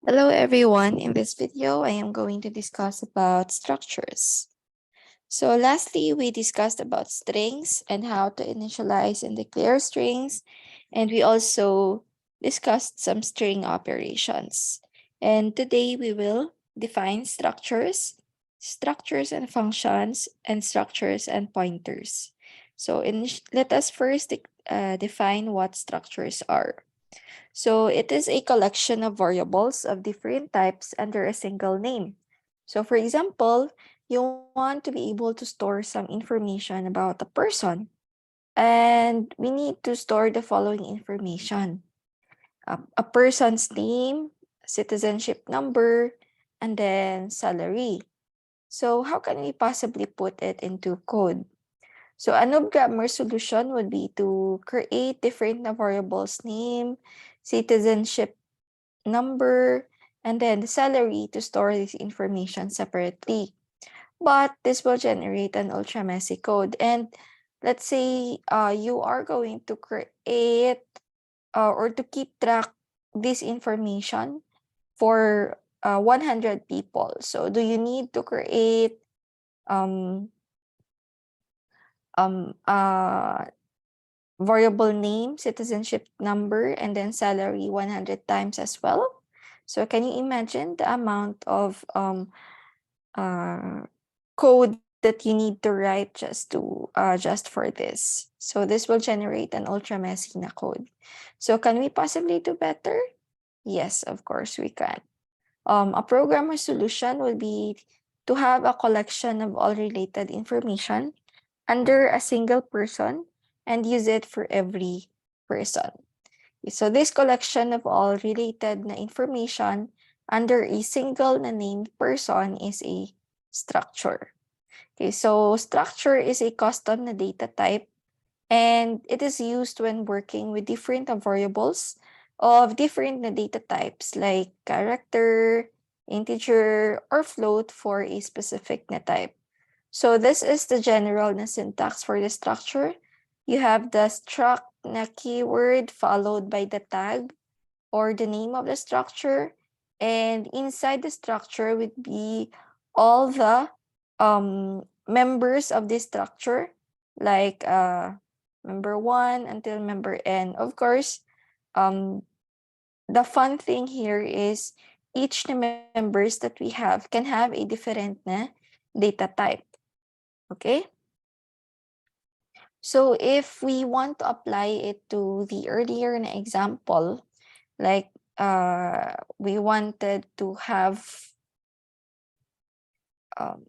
Hello everyone, in this video I am going to discuss about structures. So lastly, we discussed about strings and how to initialize and declare strings, and we also discussed some string operations. And today we will define structures and functions, and structures and pointers. So let us first define what structures are. So it is a collection of variables of different types under a single name. So for example, you want to be able to store some information about a person, and we need to store the following information: a person's name, citizenship number, and then salary. So how can we possibly put it into code? So a noob grammar solution would be to create different variables: name, citizenship number, and then the salary to store this information separately. But this will generate an ultra messy code. And let's say you are going to create or to keep track this information for 100 people. So do you need to create um, uh, variable name, citizenship number, and then salary 100 times as well? So can you imagine the amount of code that you need to write just for this? So this will generate an ultra messy na code. So can we possibly do better? Yes, of course we can. A programmer solution would be to have a collection of all related information under a single person and use it for every person. So this collection of all related na information under a single na named person is a structure. Okay, so structure is a custom na data type, and it is used when working with different variables of different na data types like character, integer, or float for a specific na type. So this is the general na syntax for the structure. You have the struct na keyword followed by the tag or the name of the structure, and inside the structure would be all the members of this structure, like member 1 until member n. Of course, the fun thing here is each the members that we have can have a different na data type. Okay? So if we want to apply it to the earlier na example, like we wanted to have um,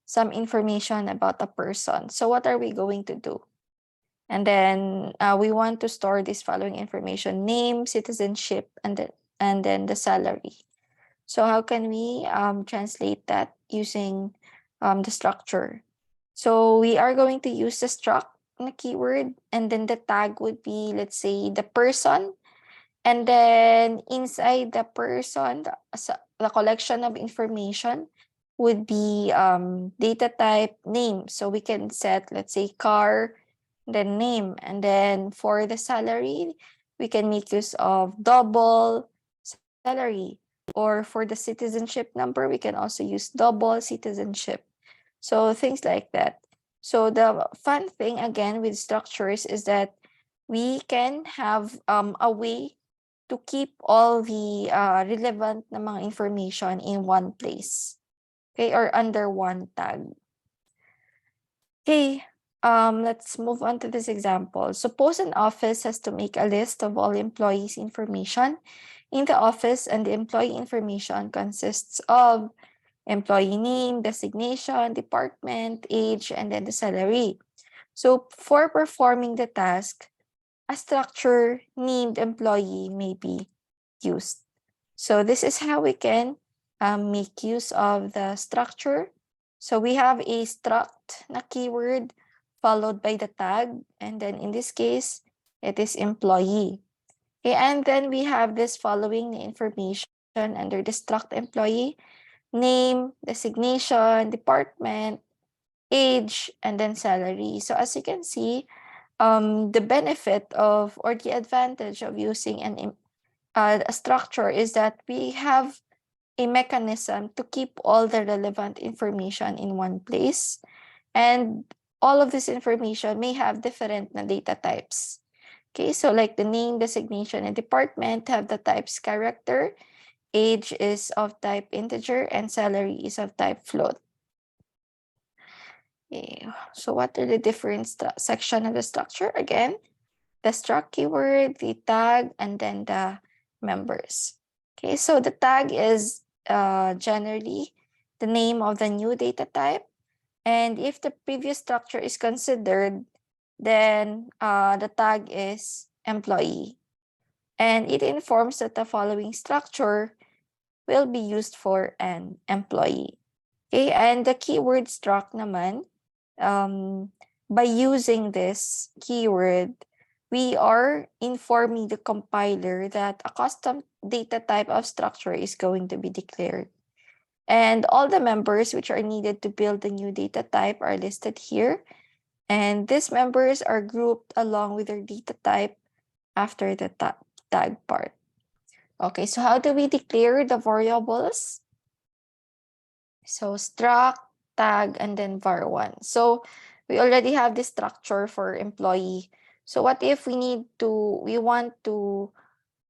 some information about a person. So what are we going to do? And then we want to store this following information: name, citizenship, and then the salary. So how can we translate that using the structure? So we are going to use the struct na keyword, and then the tag would be, let's say, the person. And then inside the person, the collection of information would be data type name. So we can set, let's say, car, then name. And then for the salary, we can make use of double salary. Or for the citizenship number, we can also use double citizenship. So things like that. So the fun thing again with structures is that we can have a way to keep all the relevant na mga information in one place. Okay, or under one tag. Okay, let's move on to this example. Suppose an office has to make a list of all employees' information in the office, and the employee information consists of employee name, designation, department, age, and then the salary. So for performing the task, a structure named employee may be used. So this is how we can make use of the structure. So we have a struct na keyword followed by the tag, and then in this case, it is employee. Okay, and then we have this following information under the struct employee: name, designation, department, age, and then salary. So as you can see, the benefit of or the advantage of using a structure is that we have a mechanism to keep all the relevant information in one place. And all of this information may have different data types. Okay, so like the name, designation, and department have the types character, age is of type integer, and salary is of type float. Okay, so what are the different section of the structure? Again, the struct keyword, the tag, and then the members. Okay, so the tag is generally the name of the new data type. And if the previous structure is considered, then the tag is employee. And it informs that the following structure will be used for an employee. Okay, and the keyword struct naman, by using this keyword, we are informing the compiler that a custom data type of structure is going to be declared. And all the members which are needed to build the new data type are listed here. And these members are grouped along with their data type after the tag part. Okay, so how do we declare the variables? So struct, tag, and then var1. So we already have this structure for employee. So what if we want to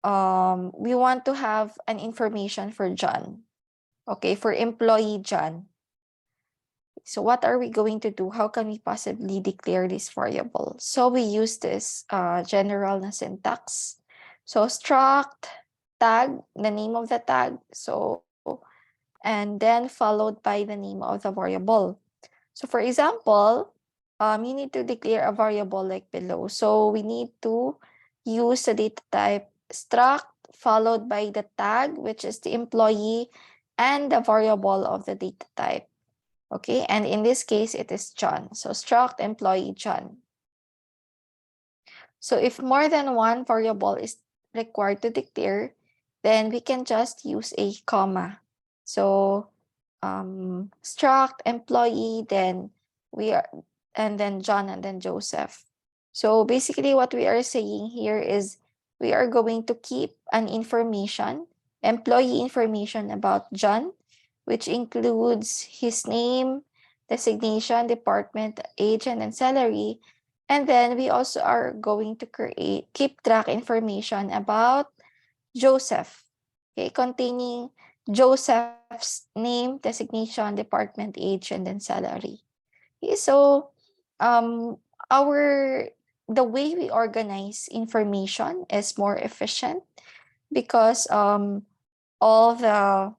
have an information for John? Okay, for employee John. So what are we going to do? How can we possibly declare this variable? So we use this general na syntax. So struct, tag, the name of the tag. So, and then followed by the name of the variable. So for example, you need to declare a variable like below. So we need to use the data type struct followed by the tag, which is the employee, and the variable of the data type. Okay, and in this case, it is John. So struct employee John. So if more than one variable is required to declare, then we can just use a comma. So struct employee, then and then John, and then Joseph. So basically what we are saying here is we are going to keep an employee information about John, which includes his name, designation, department, age, and then salary. And then we also are going to keep track information about Joseph, okay, containing Joseph's name, designation, department, age, and then salary. Okay, so the way we organize information is more efficient because all the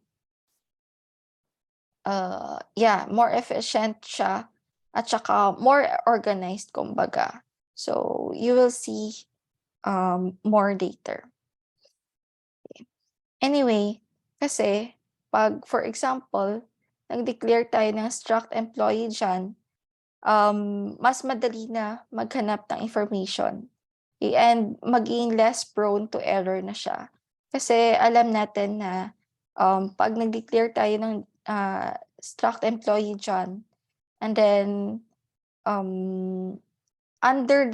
more efficient siya at saka more organized kumbaga. So you will see more later. Okay. Anyway, kasi pag for example, nag-declare tayo ng struct employee dyan, mas madali na maghanap ng information. Okay, and maging less prone to error na siya. Kasi alam natin na pag nag-declare tayo ng struct employee dyan, and then under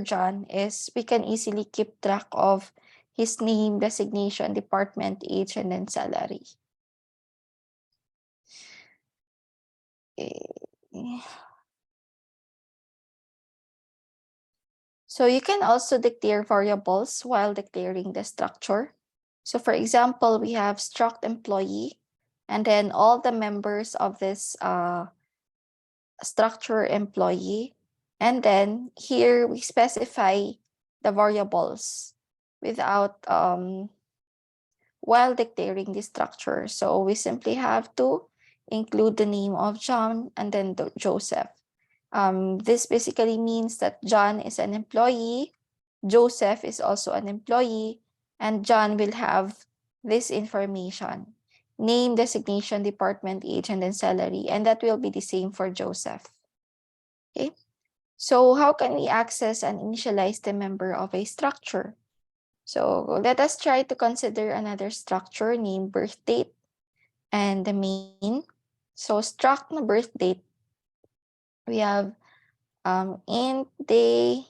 John is we can easily keep track of his name, designation, department, age, and then salary. Okay. So you can also declare variables while declaring the structure. So for example, we have struct employee, and then all the members of this structure employee. And then here we specify the variables without while declaring the structure. So we simply have to include the name of John and then Joseph. This basically means that John is an employee, Joseph is also an employee, and John will have this information: name, designation, department, age, and then salary, and that will be the same for Joseph. Okay, so how can we access and initialize the member of a structure? So let us try to consider another structure named birth date and the main. So struct na birth date, we have int day